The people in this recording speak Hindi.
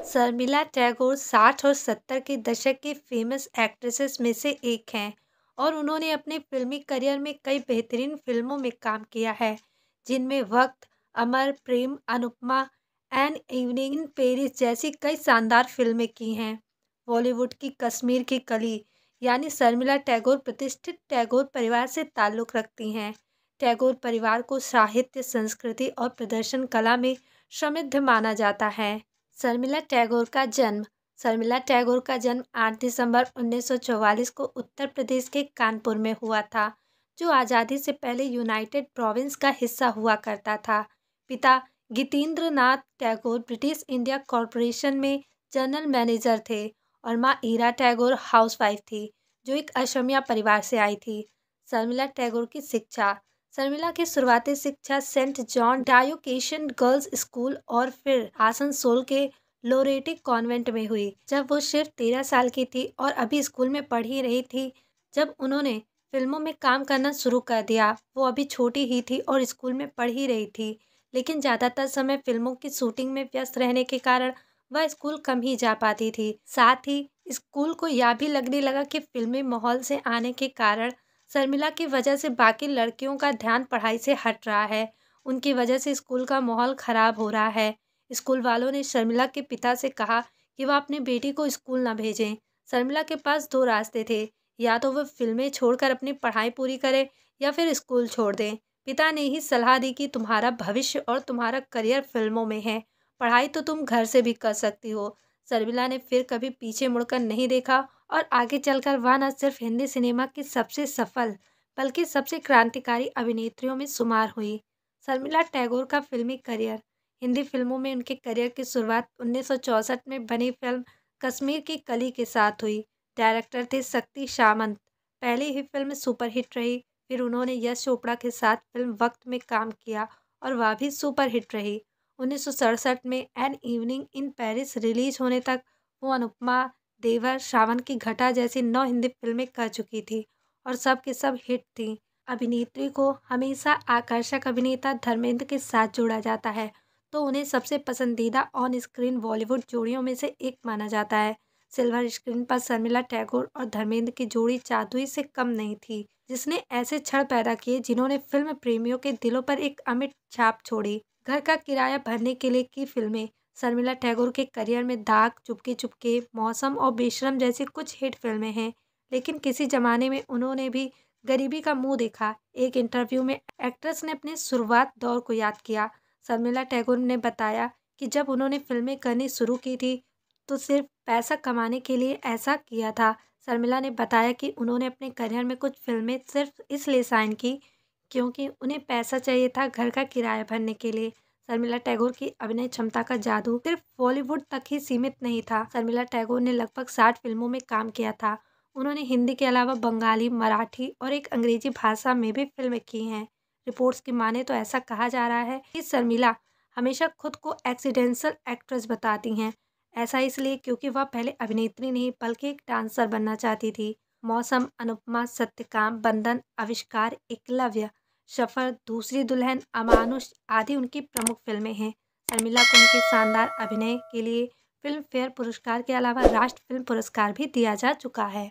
शर्मिला टैगोर 60 और 70 के दशक की फेमस एक्ट्रेसेस में से एक हैं और उन्होंने अपने फिल्मी करियर में कई बेहतरीन फिल्मों में काम किया है, जिनमें Waqt, Amar Prem, Anupama, an evening in Paris जैसी कई शानदार फिल्में की हैं। बॉलीवुड की कश्मीर की कली यानी शर्मिला टैगोर प्रतिष्ठित टैगोर परिवार से ताल्लुक़ रखती हैं। टैगोर परिवार को साहित्य, संस्कृति और प्रदर्शन कला में समृद्ध माना जाता है। शर्मिला टैगोर का जन्म शर्मिला टैगोर का जन्म 8 दिसंबर 1944 को उत्तर प्रदेश के कानपुर में हुआ था, जो आज़ादी से पहले यूनाइटेड प्रोविंस का हिस्सा हुआ करता था। पिता गितेंद्र Nath Tagore British India corporation में जनरल मैनेजर थे और माँ ईरा टैगोर हाउसवाइफ थी, जो एक असमिया परिवार से आई थी। शर्मिला टैगोर की शिक्षा शर्मिला की शुरुआती शिक्षा सेंट जॉन डायोकेशन गर्ल्स स्कूल और फिर आसनसोल के लोरेटी कॉन्वेंट में हुई। जब वो सिर्फ 13 साल की थी और अभी स्कूल में पढ़ ही रही थी, जब उन्होंने फिल्मों में काम करना शुरू कर दिया। वो अभी छोटी ही थी और स्कूल में पढ़ ही रही थी, लेकिन ज़्यादातर समय फिल्मों की शूटिंग में व्यस्त रहने के कारण वह स्कूल कम ही जा पाती थी। साथ ही स्कूल को यह भी लगने लगा कि फिल्मी माहौल से आने के कारण शर्मिला की वजह से बाकी लड़कियों का ध्यान पढ़ाई से हट रहा है। उनकी वजह से स्कूल का माहौल ख़राब हो रहा है। स्कूल वालों ने शर्मिला के पिता से कहा कि वह अपनी बेटी को स्कूल न भेजें। शर्मिला के पास दो रास्ते थे, या तो वह फिल्में छोड़कर अपनी पढ़ाई पूरी करे या फिर स्कूल छोड़ दें। पिता ने ही सलाह दी कि तुम्हारा भविष्य और तुम्हारा करियर फिल्मों में है, पढ़ाई तो तुम घर से भी कर सकती हो। शर्मिला ने फिर कभी पीछे मुड़कर नहीं देखा और आगे चलकर वह न सिर्फ हिंदी सिनेमा की सबसे सफल बल्कि सबसे क्रांतिकारी अभिनेत्रियों में शुमार हुई। शर्मिला टैगोर का फिल्मी करियर हिंदी फिल्मों में उनके करियर की शुरुआत 1964 में बनी फिल्म कश्मीर की कली के साथ हुई। डायरेक्टर थे शक्ति सामंत। पहली ही फिल्म सुपरहिट रही। फिर उन्होंने यश चोपड़ा के साथ फिल्म वक्त में काम किया और वह भी सुपरहिट रही। 1967 में N evening in Paris release होने तक वो अनुपमा, देवर, सावन की घटा जैसी 9 हिंदी फिल्में कर चुकी थी और सब के सब हिट थीं। अभिनेत्री को हमेशा आकर्षक अभिनेता धर्मेंद्र के साथ जोड़ा जाता है, तो उन्हें सबसे पसंदीदा ऑन स्क्रीन बॉलीवुड जोड़ियों में से एक माना जाता है। सिल्वर स्क्रीन पर शर्मिला टैगोर और धर्मेंद्र की जोड़ी जादुई से कम नहीं थी, जिसने ऐसे क्षण पैदा किए जिन्होंने फिल्म प्रेमियों के दिलों पर एक अमिट छाप छोड़ी। घर का किराया भरने के लिए की फिल्में शर्मिला टैगोर के करियर में दाग, चुपके चुपके, मौसम और बेशरम जैसी कुछ हिट फिल्में हैं, लेकिन किसी जमाने में उन्होंने भी गरीबी का मुंह देखा। एक इंटरव्यू में एक्ट्रेस ने अपने शुरुआत दौर को याद किया। शर्मिला टैगोर ने बताया कि जब उन्होंने फिल्में करनी शुरू की थी तो सिर्फ पैसा कमाने के लिए ऐसा किया था। शर्मिला ने बताया कि उन्होंने अपने करियर में कुछ फिल्में सिर्फ इसलिए साइन की क्योंकि उन्हें पैसा चाहिए था घर का किराया भरने के लिए। शर्मिला टैगोर की अभिनय क्षमता का जादू सिर्फ बॉलीवुड तक ही सीमित नहीं था। शर्मिला टैगोर ने लगभग 60 फिल्मों में काम किया था। उन्होंने हिंदी के अलावा बंगाली, मराठी और एक अंग्रेजी भाषा में भी फिल्में की हैं। रिपोर्ट्स की माने तो ऐसा कहा जा रहा है कि शर्मिला हमेशा खुद को एक्सीडेंटल एक्ट्रेस बताती हैं। ऐसा इसलिए क्योंकि वह पहले अभिनेत्री नहीं बल्कि एक डांसर बनना चाहती थी। मौसम, अनुपमा, सत्यकाम, बंधन, आविष्कार, एकलव्य, सफर, दूसरी दुल्हन, अमानुष आदि उनकी प्रमुख फिल्में हैं। शर्मिला को उनके शानदार अभिनय के लिए फिल्म फेयर पुरस्कार के अलावा राष्ट्रीय फिल्म पुरस्कार भी दिया जा चुका है।